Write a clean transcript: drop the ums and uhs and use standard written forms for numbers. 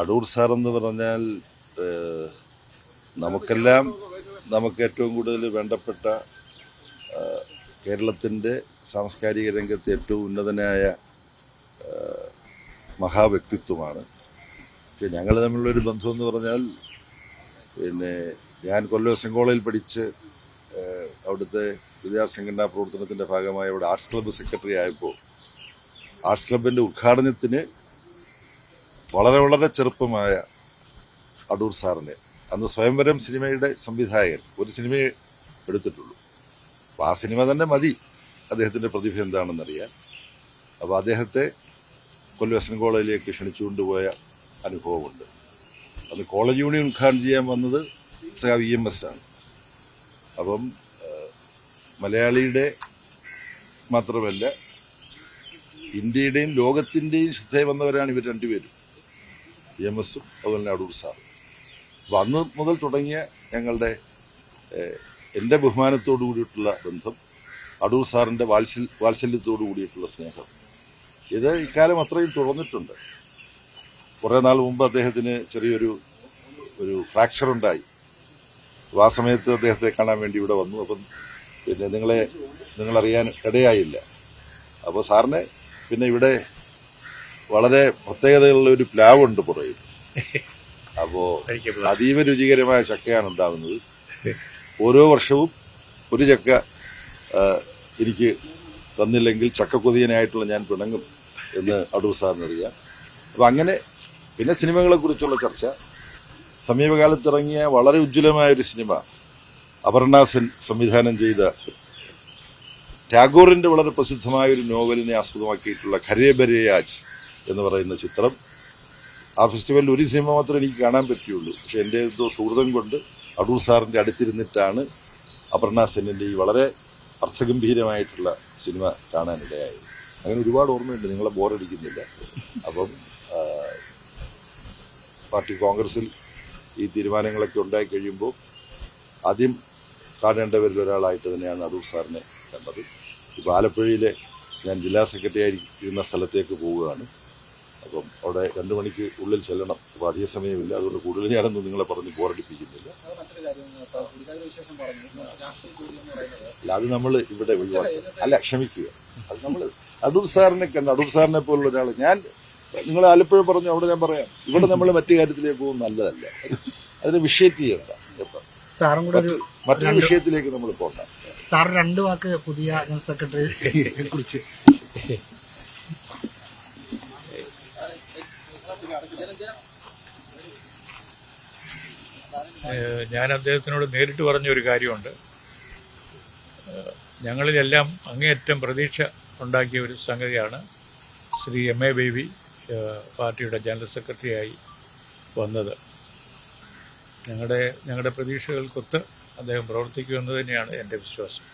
Adoor sir എന്ന് പറഞ്ഞാൽ നമുക്കെല്ലാം നമുക്ക് ഏറ്റവും കൂടുതൽ വേണ്ടപ്പെട്ട കേരളത്തിൻ്റെ സാംസ്കാരിക രംഗത്തെ ഏറ്റവും ഉന്നതനായ മഹാവ്യക്തിത്വമാണ്. പക്ഷെ ഞങ്ങൾ തമ്മിലുള്ളൊരു ബന്ധം എന്ന് പറഞ്ഞാൽ ഞാൻ കൊല്ലം എസ് എൻ കോളേജിൽ പഠിച്ച് അവിടുത്തെ വിദ്യാർത്ഥി സംഘടനാ പ്രവർത്തനത്തിൻ്റെ ഭാഗമായി അവിടെ ആർട്സ് ക്ലബ്ബ് സെക്രട്ടറി ആയപ്പോൾ ആർട്സ് ക്ലബിൻ്റെ ഉദ്ഘാടനത്തിന് വളരെ വളരെ ചെറുപ്പമായ അടൂർ സാറിനെ, അന്ന് സ്വയംവരം സിനിമയുടെ സംവിധായകൻ, ഒരു സിനിമയെ എടുത്തിട്ടുള്ളൂ. അപ്പോൾ ആ സിനിമ തന്നെ മതി അദ്ദേഹത്തിൻ്റെ പ്രതിഭ എന്താണെന്നറിയാൻ. അപ്പോൾ അദ്ദേഹത്തെ കൊല്ലം എസ് എൻ കോളേജിലേക്ക് ക്ഷണിച്ചുകൊണ്ടുപോയ അനുഭവമുണ്ട്. അന്ന് കോളേജ് യൂണിയൻ ഉദ്ഘാടനം ചെയ്യാൻ വന്നത് സഖാവ് EMS ആണ്. അപ്പം മലയാളിയുടെ മാത്രമല്ല ഇന്ത്യയുടെയും ലോകത്തിൻ്റെയും ശ്രദ്ധയിൽ വന്നവരാണ് ഇവർ രണ്ടുപേരും, EMSഉം അതുപോലെ തന്നെ അടൂർ സാറും. അപ്പം അന്ന് മുതൽ തുടങ്ങിയ ഞങ്ങളുടെ എൻ്റെ ബഹുമാനത്തോടു കൂടിയിട്ടുള്ള ബന്ധം, അടൂർ സാറിൻ്റെ വാത്സല്യത്തോടു കൂടിയിട്ടുള്ള സ്നേഹം, ഇത് ഇക്കാലം അത്രയും തുടർന്നിട്ടുണ്ട്. കുറേ നാൾ മുമ്പ് അദ്ദേഹത്തിന് ചെറിയൊരു ഫ്രാക്ചർ ഉണ്ടായി. ആ സമയത്ത് അദ്ദേഹത്തെ കാണാൻ വേണ്ടി ഇവിടെ വന്നു. അപ്പം പിന്നെ നിങ്ങളറിയാൻ ഇടയായില്ല. അപ്പോൾ സാറിന് പിന്നെ ഇവിടെ വളരെ പ്രത്യേകതയുള്ള ഒരു പ്ലാവുണ്ട് പുറയിൽ. അപ്പോൾ അതീവ രുചികരമായ ചക്കയാണ് ഉണ്ടാകുന്നത്. ഓരോ വർഷവും ഒരു ചക്ക എനിക്ക് തന്നില്ലെങ്കിൽ ചക്കക്കൊതിയനായിട്ടുള്ള ഞാൻ പിണങ്ങും എന്ന് അടൂർ സാറിനറിയാം. അപ്പം അങ്ങനെ പിന്നെ സിനിമകളെക്കുറിച്ചുള്ള ചർച്ച. സമീപകാലത്തിറങ്ങിയ വളരെ ഉജ്ജ്വലമായൊരു സിനിമ, അപർണ സെൻ സംവിധാനം ചെയ്ത ടാഗോറിന്റെ വളരെ പ്രസിദ്ധമായ ഒരു നോവലിനെ ആസ്പദമാക്കിയിട്ടുള്ള ഖരേ ബരേ ആജ് എന്ന് പറയുന്ന ചിത്രം, ആ ഫെസ്റ്റിവലിൽ ഒരു സിനിമ മാത്രമേ എനിക്ക് കാണാൻ പറ്റുള്ളൂ. പക്ഷെ എൻ്റെ എന്തോ സുഹൃതം കൊണ്ട് അടൂർ സാറിൻ്റെ അടുത്തിരുന്നിട്ടാണ് അപർണ സെന്നിൻ്റെ ഈ വളരെ അർത്ഥഗംഭീരമായിട്ടുള്ള സിനിമ കാണാനിടയായത്. അങ്ങനെ ഒരുപാട് ഓർമ്മയുണ്ട്, നിങ്ങളെ ബോറടിക്കുന്നില്ല. അപ്പം പാർട്ടി കോൺഗ്രസിൽ ഈ തീരുമാനങ്ങളൊക്കെ ഉണ്ടായി കഴിയുമ്പോൾ ആദ്യം കാണേണ്ടവരിൽ ഒരാളായിട്ട് തന്നെയാണ് അടൂർ സാറിനെ കണ്ടത്. ഇപ്പോൾ ആലപ്പുഴയിലെ ഞാൻ ജില്ലാ സെക്രട്ടറി ആയിരിക്കുന്ന സ്ഥലത്തേക്ക് പോവുകയാണ്. അപ്പം അവിടെ 2 മണിക്ക് ഉള്ളിൽ ചെല്ലണം. അപ്പോൾ അധിക സമയമില്ല, അതുകൊണ്ട് കൂടുതൽ ഞാനൊന്നും നിങ്ങളെ പറഞ്ഞ് ബോറടിപ്പിക്കുന്നില്ല. അല്ല, അത് നമ്മൾ ഇവിടെ ഒഴിവാക്കുക. അല്ല, ക്ഷമിക്കുക. അത് നമ്മൾ അടൂർ സാറിനെ കണ്ട്, അടൂർ സാറിനെ പോലുള്ള ഒരാൾ, ഞാൻ നിങ്ങൾ ആലപ്പുഴ പറഞ്ഞു, അവിടെ ഞാൻ പറയാം. ഇവിടെ നമ്മൾ മറ്റു കാര്യത്തിലേക്ക് പോകും നല്ലതല്ല, അതിനെ വിഷയറ്റ് ചെയ്യണ്ട. മറ്റൊരു വിഷയത്തിലേക്ക് നമ്മൾ പോകണ്ട. സാർ 2 വാക്ക് പുതിയ ജനറൽ സെക്രട്ടറിയെ കുറിച്ച്. ഞാൻ അദ്ദേഹത്തിനോട് നേരിട്ട് പറഞ്ഞൊരു കാര്യമുണ്ട്. ഞങ്ങളിലെല്ലാം അങ്ങേയറ്റം പ്രതീക്ഷ ഉണ്ടാക്കിയ ഒരു സംഗതിയാണ് ശ്രീ MA ബേബി പാർട്ടിയുടെ ജനറൽ സെക്രട്ടറിയായി വന്നത്. ഞങ്ങളുടെ പ്രതീക്ഷകൾക്കൊത്ത് അദ്ദേഹം പ്രവർത്തിക്കുമെന്ന് തന്നെയാണ് എൻ്റെ വിശ്വാസം.